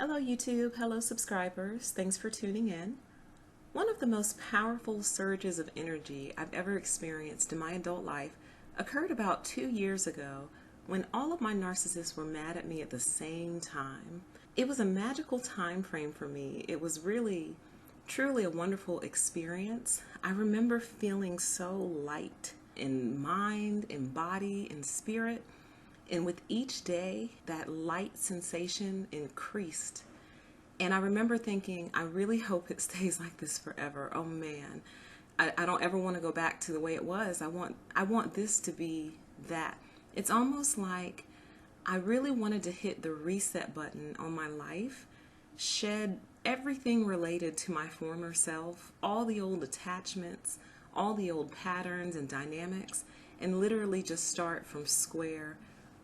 Hello YouTube, hello subscribers, thanks for tuning in. One of the most powerful surges of energy I've ever experienced in my adult life occurred about 2 years ago when all of my narcissists were mad at me at the same time. It was a magical time frame for me. It was really, truly a wonderful experience. I remember feeling so light in mind, in body, in spirit. And with each day, that light sensation increased. And I remember thinking, I really hope it stays like this forever. Oh man, I don't ever want to go back to the way it was. I want this to be that. It's almost like I really wanted to hit the reset button on my life, shed everything related to my former self, all the old attachments, all the old patterns and dynamics, and literally just start from square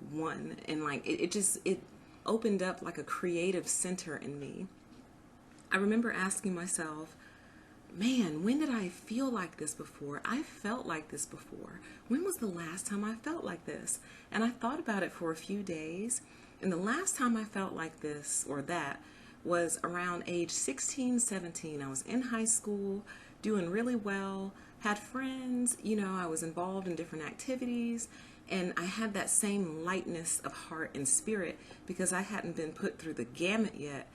one. And like it opened up like a creative center in me. I remember asking myself, man, when did I feel like this before? I felt like this before. When was the last time I felt like this? And I thought about it for a few days, and the last time I felt like this or that was around age 16, 17. I was in high school, doing really well, had friends, I was involved in different activities, and I had that same lightness of heart and spirit because I hadn't been put through the gamut yet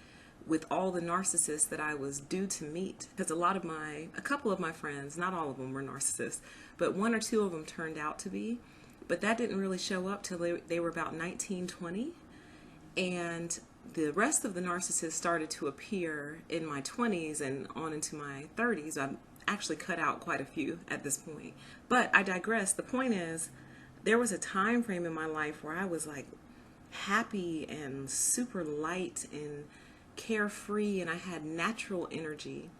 with all the narcissists that I was due to meet. Because a couple of my friends, not all of them were narcissists, but one or two of them turned out to be. But that didn't really show up till they were about 19, 20. And the rest of the narcissists started to appear in my 20s and on into my 30s. I've actually cut out quite a few at this point. But I digress. The point is, there was a time frame in my life where I was like happy and super light and carefree, and I had natural energy.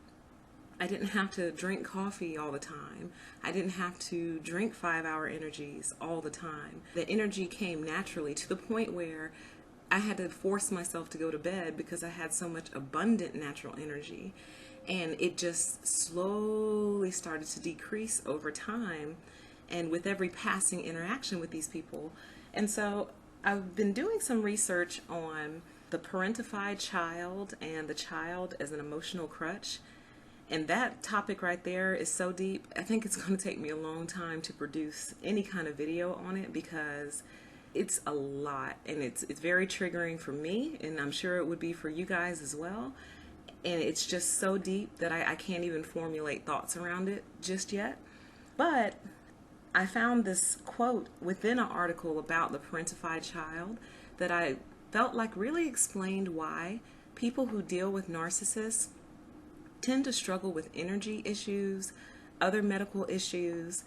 I didn't have to drink coffee all the time. I didn't have to drink 5-hour energies all the time. The energy came naturally to the point where I had to force myself to go to bed because I had so much abundant natural energy. And it just slowly started to decrease over time and with every passing interaction with these people. And so I've been doing some research on the parentified child and the child as an emotional crutch. And that topic right there is so deep. I think it's going to take me a long time to produce any kind of video on it because it's a lot, and it's very triggering for me, and I'm sure it would be for you guys as well. And it's just so deep that I can't even formulate thoughts around it just yet. But I found this quote within an article about the parentified child that I felt like really explained why people who deal with narcissists tend to struggle with energy issues, other medical issues,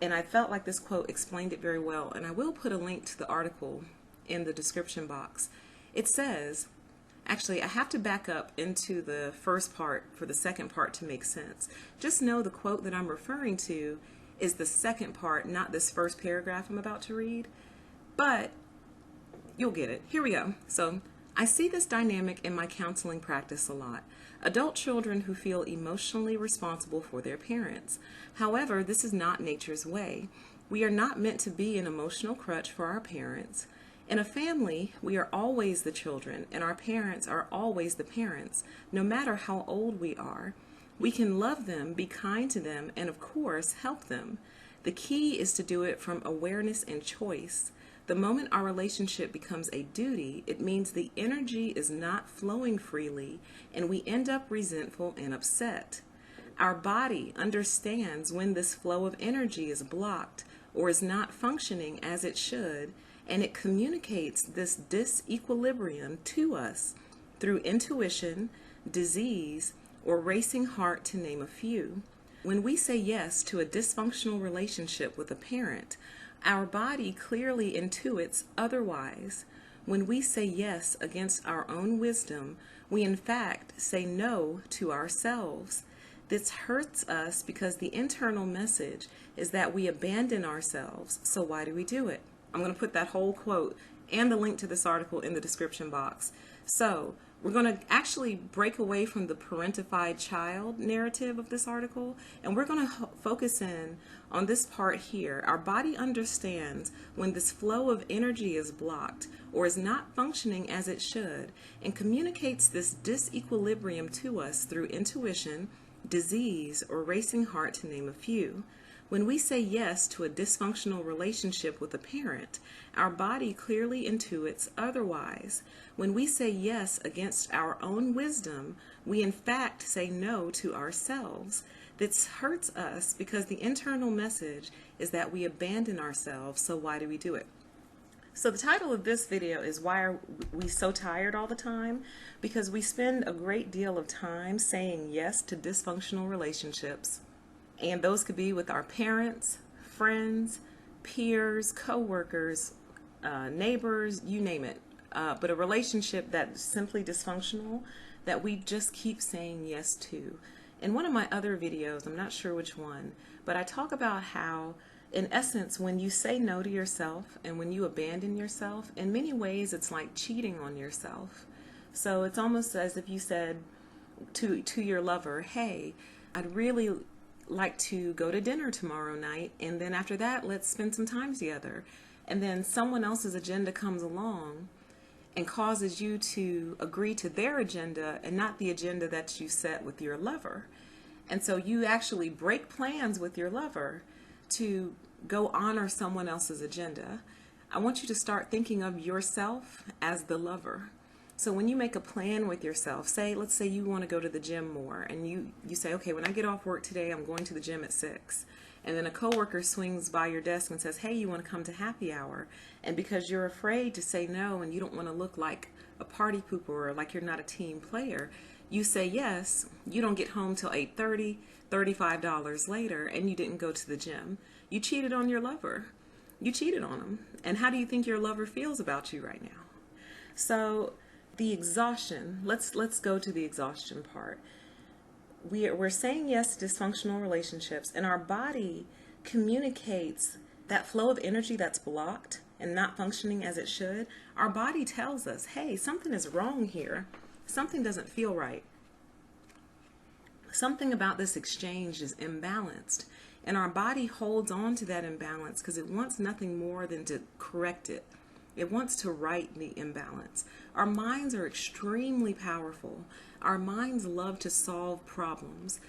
and I felt like this quote explained it very well, and I will put a link to the article in the description box. It says, actually I have to back up into the first part for the second part to make sense. Just know the quote that I'm referring to is the second part, not this first paragraph I'm about to read, but you'll get it. Here we go. So, I see this dynamic in my counseling practice a lot. Adult children who feel emotionally responsible for their parents. However, this is not nature's way. We are not meant to be an emotional crutch for our parents. In a family, we are always the children, and our parents are always the parents, no matter how old we are. We can love them, be kind to them, and of course, help them. The key is to do it from awareness and choice. The moment our relationship becomes a duty, it means the energy is not flowing freely, and we end up resentful and upset. Our body understands when this flow of energy is blocked or is not functioning as it should, and it communicates this disequilibrium to us through intuition, disease, or racing heart, to name a few. When we say yes to a dysfunctional relationship with a parent, our body clearly intuits otherwise. When we say yes against our own wisdom, we in fact say no to ourselves. This hurts us because the internal message is that we abandon ourselves. So why do we do it? I'm going to put that whole quote and the link to this article in the description box. So We're going to actually break away from the parentified child narrative of this article, and we're going to focus in on this part here. Our body understands when this flow of energy is blocked or is not functioning as it should, and communicates this disequilibrium to us through intuition, disease, or racing heart, to name a few. When we say yes to a dysfunctional relationship with a parent, our body clearly intuits otherwise. When we say yes against our own wisdom, we in fact say no to ourselves. This hurts us because the internal message is that we abandon ourselves, so why do we do it? So the title of this video is Why Are We So Tired All the Time? Because we spend a great deal of time saying yes to dysfunctional relationships. And those could be with our parents, friends, peers, co-workers, neighbors, you name it. But a relationship that's simply dysfunctional that we just keep saying yes to. In one of my other videos, I'm not sure which one, but I talk about how, in essence, when you say no to yourself and when you abandon yourself, in many ways it's like cheating on yourself. So it's almost as if you said to your lover, hey, I'd really like to go to dinner tomorrow night, and then after that let's spend some time together. And then someone else's agenda comes along and causes you to agree to their agenda and not the agenda that you set with your lover. And so you actually break plans with your lover to go honor someone else's agenda. I want you to start thinking of yourself as the lover. So when you make a plan with yourself, let's say you want to go to the gym more, and you say, okay, when I get off work today, I'm going to the gym at 6. And then a coworker swings by your desk and says, hey, you want to come to happy hour? And because you're afraid to say no and you don't want to look like a party pooper or like you're not a team player, you say yes. You don't get home till 8:30, $35 later, and you didn't go to the gym. You cheated on your lover. You cheated on him. And how do you think your lover feels about you right now? So the exhaustion, let's go to the exhaustion part. We're saying yes to dysfunctional relationships, and our body communicates that flow of energy that's blocked and not functioning as it should. Our body tells us, hey, something is wrong here. Something doesn't feel right. Something about this exchange is imbalanced. And our body holds on to that imbalance because it wants nothing more than to correct it. It wants to right the imbalance. Our minds are extremely powerful. Our minds love to solve problems.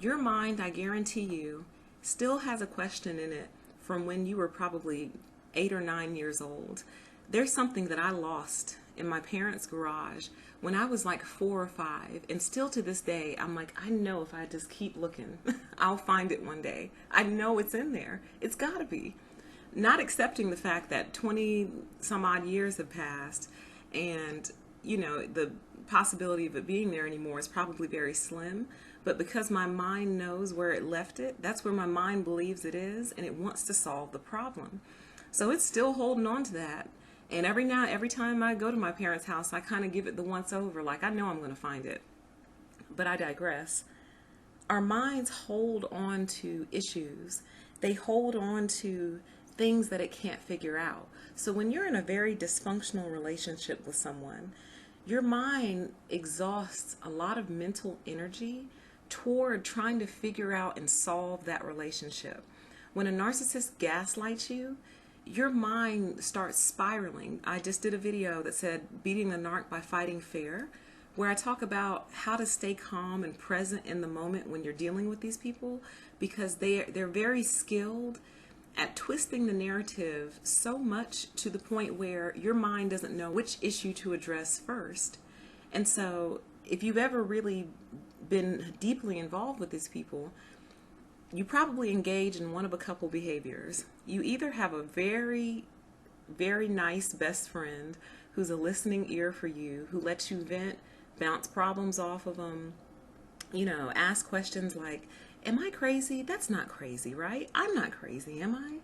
Your mind, I guarantee you, still has a question in it from when you were probably 8 or 9 years old. There's something that I lost in my parents' garage when I was like 4 or 5, and still to this day, I'm like, I know if I just keep looking, I'll find it one day. I know it's in there. It's gotta be. Not accepting the fact that 20 some odd years have passed, and the possibility of it being there anymore is probably very slim, but because my mind knows where it left it, that's where my mind believes it is, and it wants to solve the problem. So it's still holding on to that. And every time I go to my parents' house, I kind of give it the once over, like I know I'm going to find it. But I digress. Our minds hold on to issues. They hold on to things that it can't figure out. So when you're in a very dysfunctional relationship with someone, your mind exhausts a lot of mental energy toward trying to figure out and solve that relationship. When a narcissist gaslights you, your mind starts spiraling. I just did a video that said beating the narc by fighting fair, where I talk about how to stay calm and present in the moment when you're dealing with these people, because they're very skilled at twisting the narrative so much to the point where your mind doesn't know which issue to address first. And so if you've ever really been deeply involved with these people, you probably engage in one of a couple behaviors. You either have a very, very nice best friend who's a listening ear for you, who lets you vent, bounce problems off of them, ask questions like, am I crazy? That's not crazy, right? I'm not crazy, am I?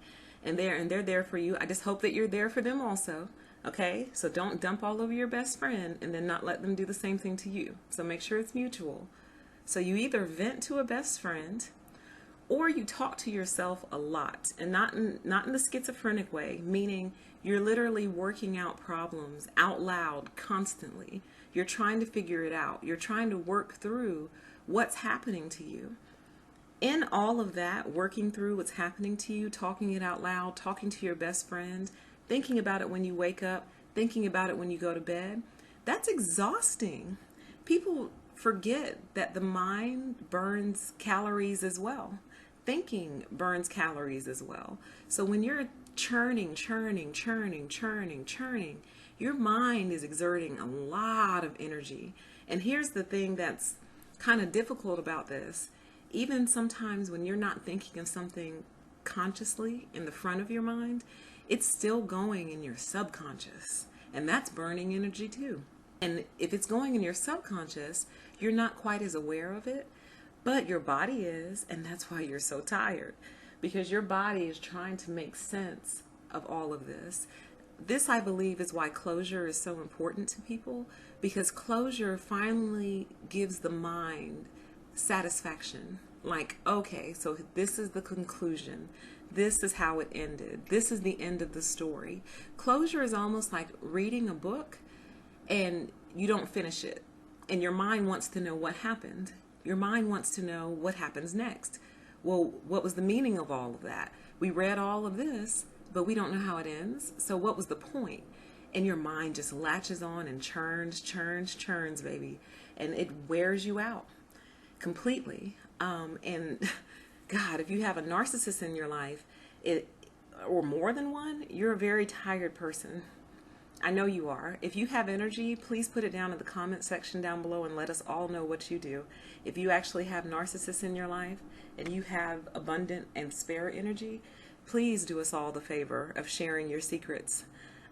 And they're there for you. I just hope that you're there for them also. Okay? So don't dump all over your best friend and then not let them do the same thing to you. So make sure it's mutual. So you either vent to a best friend, or you talk to yourself a lot, and not in the schizophrenic way, meaning you're literally working out problems out loud constantly. You're trying to figure it out. You're trying to work through what's happening to you. In all of that, working through what's happening to you, talking it out loud, talking to your best friend, thinking about it when you wake up, thinking about it when you go to bed, that's exhausting. People forget that the mind burns calories as well. Thinking burns calories as well. So when you're churning, your mind is exerting a lot of energy. And here's the thing that's kind of difficult about this. Even sometimes when you're not thinking of something consciously in the front of your mind, it's still going in your subconscious. And that's burning energy too. And if it's going in your subconscious, you're not quite as aware of it, but your body is, and that's why you're so tired. Because your body is trying to make sense of all of this. This, I believe, is why closure is so important to people, because closure finally gives the mind satisfaction. Like, okay, so this is the conclusion. This is how it ended. This is the end of the story. Closure is almost like reading a book and you don't finish it. And your mind wants to know what happened. Your mind wants to know what happens next. Well, what was the meaning of all of that? We read all of this, but we don't know how it ends. So what was the point? And your mind just latches on and churns, baby. And it wears you out completely. And God, if you have a narcissist in your life, or more than one, you're a very tired person. I know you are. If you have energy, please put it down in the comment section down below and let us all know what you do. If you actually have narcissists in your life and you have abundant and spare energy, please do us all the favor of sharing your secrets.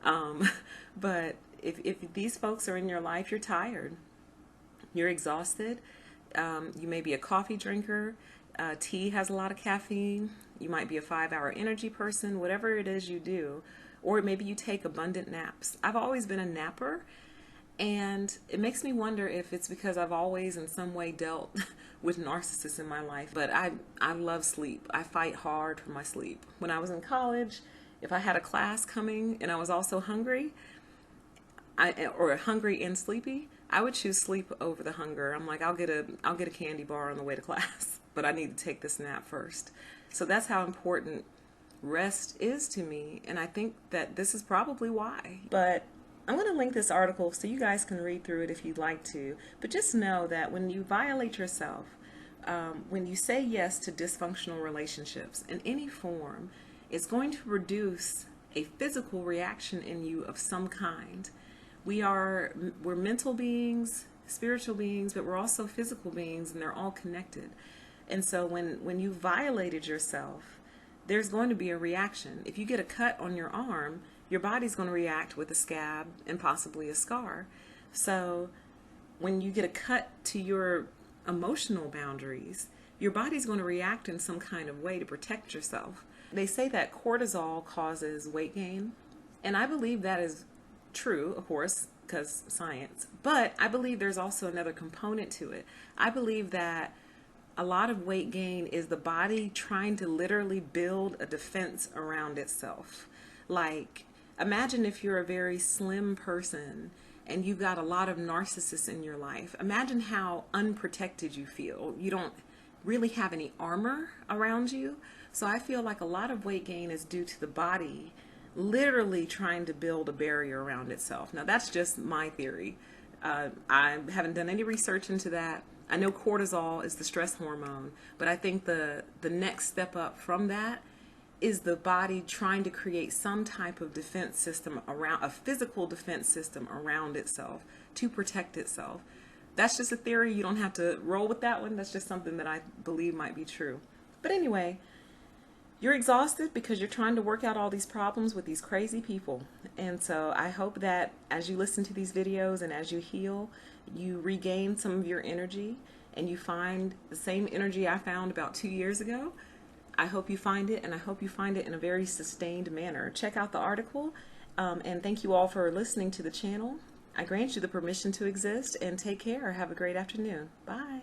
But if these folks are in your life, you're tired, you're exhausted. You may be a coffee drinker. Tea has a lot of caffeine. You might be a 5-hour energy person, whatever it is you do. Or maybe you take abundant naps. I've always been a napper, and it makes me wonder if it's because I've always in some way dealt with narcissists in my life. But I love sleep. I fight hard for my sleep. When I was in college, if I had a class coming and I was also hungry, or hungry and sleepy, I would choose sleep over the hunger. I'm like, I'll get a candy bar on the way to class, but I need to take this nap first. So that's how important rest is to me, and I think that this is probably why. But I'm going to link this article so you guys can read through it if you'd like to. But just know that when you violate yourself, when you say yes to dysfunctional relationships in any form, it's going to produce a physical reaction in you of some kind. We're mental beings, spiritual beings, but we're also physical beings, and they're all connected. And so when you violated yourself, there's going to be a reaction. If you get a cut on your arm, your body's going to react with a scab and possibly a scar. So when you get a cut to your emotional boundaries, your body's going to react in some kind of way to protect yourself. They say that cortisol causes weight gain, and I believe that is true, of course, because science. But I believe there's also another component to it. I believe that a lot of weight gain is the body trying to literally build a defense around itself. Like, imagine if you're a very slim person and you've got a lot of narcissists in your life. Imagine how unprotected you feel. You don't really have any armor around you. So I feel like a lot of weight gain is due to the body literally trying to build a barrier around itself. Now, that's just my theory. I haven't done any research into that. I know cortisol is the stress hormone, but I think the next step up from that is the body trying to create some type of defense system around, a physical defense system around itself to protect itself. That's just a theory. You don't have to roll with that one. That's just something that I believe might be true. But anyway, you're exhausted because you're trying to work out all these problems with these crazy people. And so I hope that as you listen to these videos and as you heal, you regain some of your energy and you find the same energy I found about 2 years ago. I hope you find it, and I hope you find it in a very sustained manner. Check out the article, and thank you all for listening to the channel. I grant you the permission to exist, and take care. Have a great afternoon. Bye.